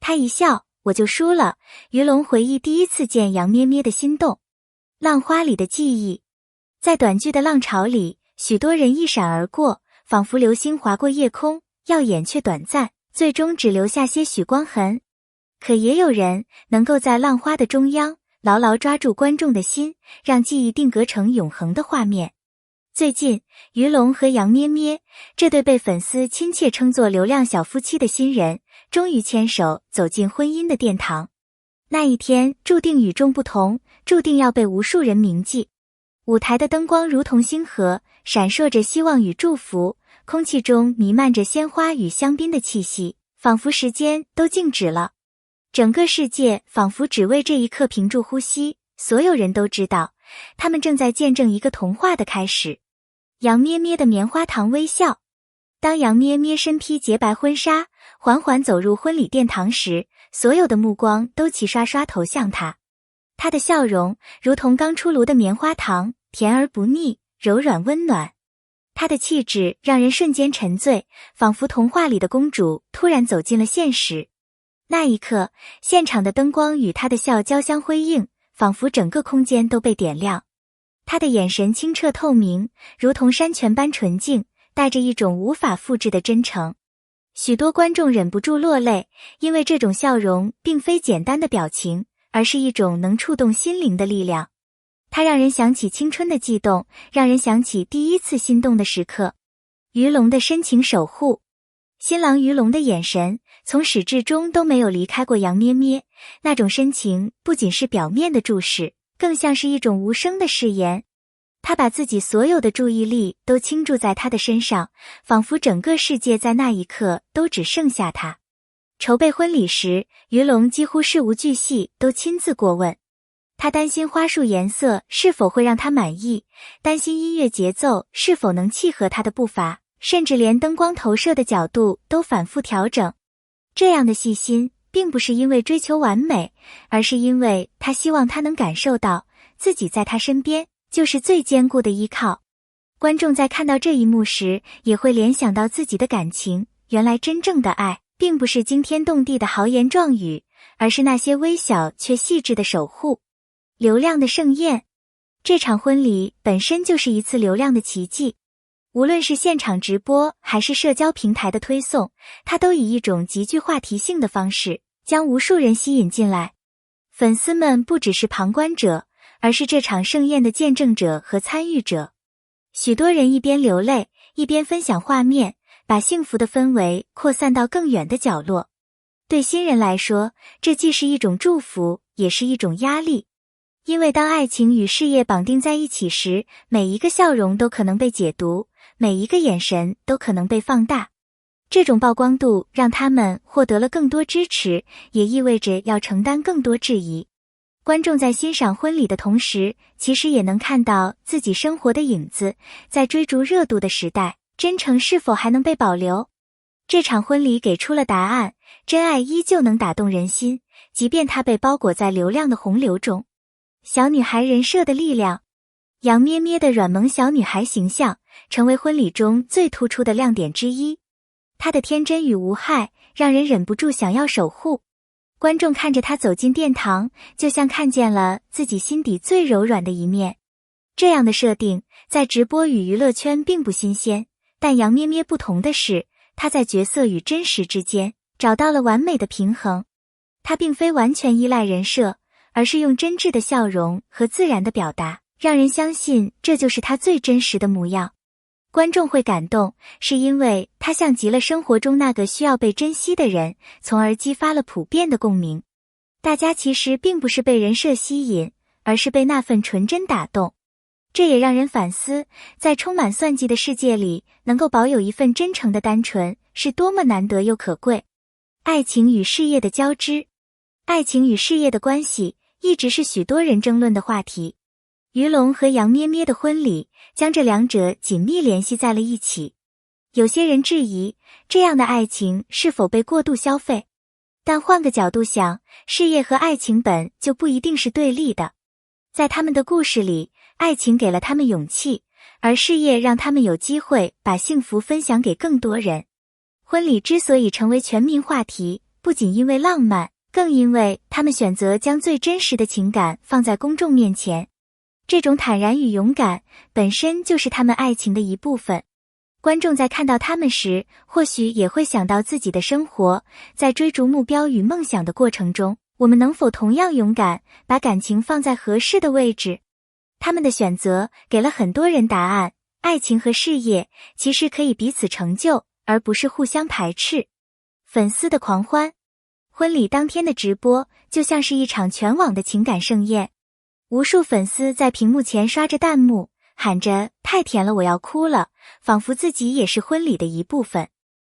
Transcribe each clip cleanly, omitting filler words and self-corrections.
他一笑，我就输了。于龙回忆第一次见杨咩咩的心动。浪花里的记忆。在短剧的浪潮里，许多人一闪而过，仿佛流星划过夜空，耀眼却短暂，最终只留下些许光痕。可也有人能够在浪花的中央，牢牢抓住观众的心，让记忆定格成永恒的画面。最近，于龙和杨咩咩这对被粉丝亲切称作流量小夫妻的新人，终于牵手走进婚姻的殿堂。那一天注定与众不同，注定要被无数人铭记。舞台的灯光如同星河，闪烁着希望与祝福，空气中弥漫着鲜花与香槟的气息，仿佛时间都静止了。整个世界仿佛只为这一刻屏住呼吸，所有人都知道，他们正在见证一个童话的开始。杨咩咩的棉花糖微笑。当杨咩咩身披洁白婚纱，缓缓走入婚礼殿堂时，所有的目光都齐刷刷投向她。她的笑容如同刚出炉的棉花糖，甜而不腻，柔软温暖。她的气质让人瞬间沉醉，仿佛童话里的公主突然走进了现实。那一刻，现场的灯光与她的笑交相辉映，仿佛整个空间都被点亮。她的眼神清澈透明，如同山泉般纯净，带着一种无法复制的真诚。许多观众忍不住落泪，因为这种笑容并非简单的表情，而是一种能触动心灵的力量。它让人想起青春的悸动，让人想起第一次心动的时刻。于龙的深情守护。新郎于龙的眼神从始至终都没有离开过杨咩咩，那种深情不仅是表面的注视，更像是一种无声的誓言。他把自己所有的注意力都倾注在他的身上，仿佛整个世界在那一刻都只剩下他。筹备婚礼时，于龙几乎事无巨细都亲自过问。他担心花束颜色是否会让他满意，担心音乐节奏是否能契合他的步伐，甚至连灯光投射的角度都反复调整。这样的细心并不是因为追求完美，而是因为他希望他能感受到自己在他身边就是最坚固的依靠。观众在看到这一幕时，也会联想到自己的感情，原来真正的爱并不是惊天动地的豪言壮语，而是那些微小却细致的守护。流量的盛宴。这场婚礼本身就是一次流量的奇迹。无论是现场直播还是社交平台的推送，它都以一种极具话题性的方式将无数人吸引进来。粉丝们不只是旁观者，而是这场盛宴的见证者和参与者。许多人一边流泪，一边分享画面，把幸福的氛围扩散到更远的角落。对新人来说，这既是一种祝福，也是一种压力。因为当爱情与事业绑定在一起时，每一个笑容都可能被解读，每一个眼神都可能被放大。这种曝光度让他们获得了更多支持，也意味着要承担更多质疑。观众在欣赏婚礼的同时，其实也能看到自己生活的影子。在追逐热度的时代，真诚是否还能被保留？这场婚礼给出了答案，真爱依旧能打动人心，即便它被包裹在流量的洪流中。小女孩人设的力量。杨咩咩的软萌小女孩形象成为婚礼中最突出的亮点之一。她的天真与无害让人忍不住想要守护。观众看着她走进殿堂，就像看见了自己心底最柔软的一面。这样的设定在直播与娱乐圈并不新鲜，但杨咩咩不同的是，她在角色与真实之间找到了完美的平衡。她并非完全依赖人设，而是用真挚的笑容和自然的表达，让人相信这就是她最真实的模样。观众会感动，是因为她像极了生活中那个需要被珍惜的人，从而激发了普遍的共鸣。大家其实并不是被人设吸引，而是被那份纯真打动。这也让人反思，在充满算计的世界里，能够保有一份真诚的单纯，是多么难得又可贵。爱情与事业的交织。爱情与事业的关系一直是许多人争论的话题。于龙和杨咩咩的婚礼将这两者紧密联系在了一起。有些人质疑，这样的爱情是否被过度消费？但换个角度想，事业和爱情本就不一定是对立的。在他们的故事里，爱情给了他们勇气，而事业让他们有机会把幸福分享给更多人。婚礼之所以成为全民话题，不仅因为浪漫，更因为他们选择将最真实的情感放在公众面前。这种坦然与勇敢本身就是他们爱情的一部分。观众在看到他们时，或许也会想到自己的生活，在追逐目标与梦想的过程中，我们能否同样勇敢，把感情放在合适的位置？他们的选择给了很多人答案，爱情和事业其实可以彼此成就，而不是互相排斥。粉丝的狂欢，婚礼当天的直播就像是一场全网的情感盛宴，无数粉丝在屏幕前刷着弹幕，喊着太甜了我要哭了，仿佛自己也是婚礼的一部分。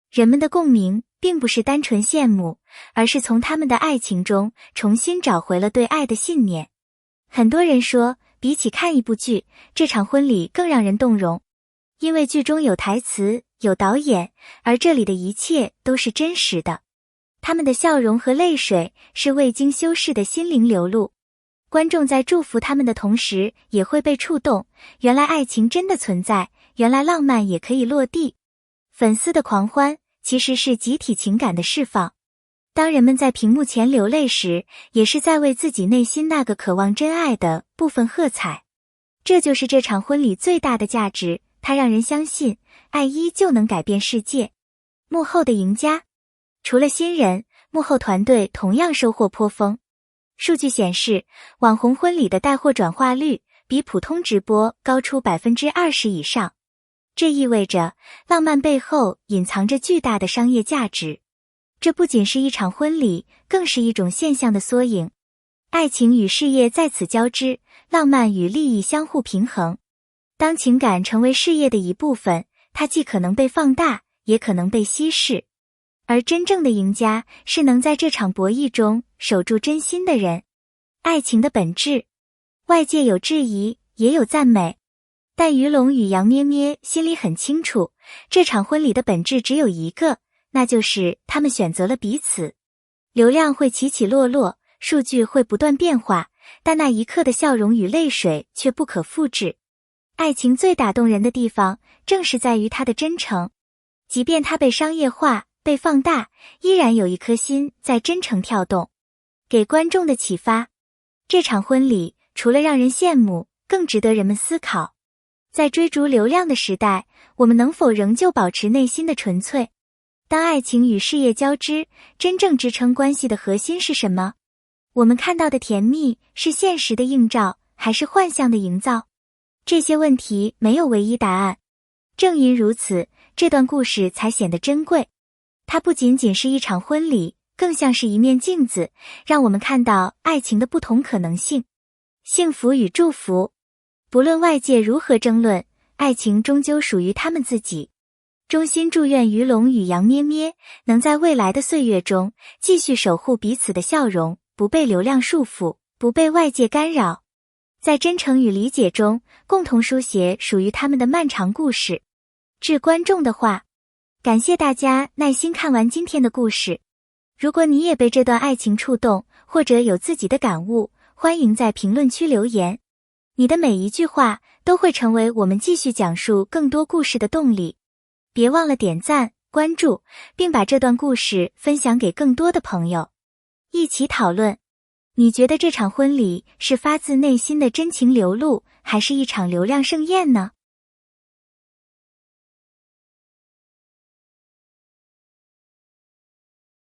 人们的共鸣并不是单纯羡慕，而是从他们的爱情中重新找回了对爱的信念。很多人说，比起看一部剧，这场婚礼更让人动容，因为剧中有台词，有导演，而这里的一切都是真实的。他们的笑容和泪水是未经修饰的心灵流露。观众在祝福他们的同时，也会被触动，原来爱情真的存在，原来浪漫也可以落地。粉丝的狂欢其实是集体情感的释放。当人们在屏幕前流泪时，也是在为自己内心那个渴望真爱的部分喝彩。这就是这场婚礼最大的价值，它让人相信，爱依旧能改变世界。幕后的赢家，除了新人，幕后团队同样收获颇丰。数据显示，网红婚礼的带货转化率比普通直播高出 20% 以上。这意味着，浪漫背后隐藏着巨大的商业价值。这不仅是一场婚礼，更是一种现象的缩影。爱情与事业在此交织，浪漫与利益相互平衡。当情感成为事业的一部分，它既可能被放大，也可能被稀释。而真正的赢家是能在这场博弈中守住真心的人。爱情的本质，外界有质疑，也有赞美，但于龙与杨咩咩心里很清楚，这场婚礼的本质只有一个，那就是他们选择了彼此。流量会起起落落，数据会不断变化，但那一刻的笑容与泪水却不可复制。爱情最打动人的地方，正是在于它的真诚。即便它被商业化，被放大，依然有一颗心在真诚跳动。给观众的启发，这场婚礼除了让人羡慕，更值得人们思考。在追逐流量的时代，我们能否仍旧保持内心的纯粹？当爱情与事业交织，真正支撑关系的核心是什么？我们看到的甜蜜是现实的映照，还是幻象的营造？这些问题没有唯一答案。正因如此，这段故事才显得珍贵。它不仅仅是一场婚礼，更像是一面镜子，让我们看到爱情的不同可能性。幸福与祝福，不论外界如何争论，爱情终究属于他们自己。衷心祝愿于龙与杨咩咩能在未来的岁月中继续守护彼此的笑容，不被流量束缚，不被外界干扰。在真诚与理解中，共同书写属于他们的漫长故事。致观众的话，感谢大家耐心看完今天的故事。如果你也被这段爱情触动，或者有自己的感悟，欢迎在评论区留言。你的每一句话都会成为我们继续讲述更多故事的动力。别忘了点赞、关注，并把这段故事分享给更多的朋友，一起讨论。你觉得这场婚礼是发自内心的真情流露，还是一场流量盛宴呢？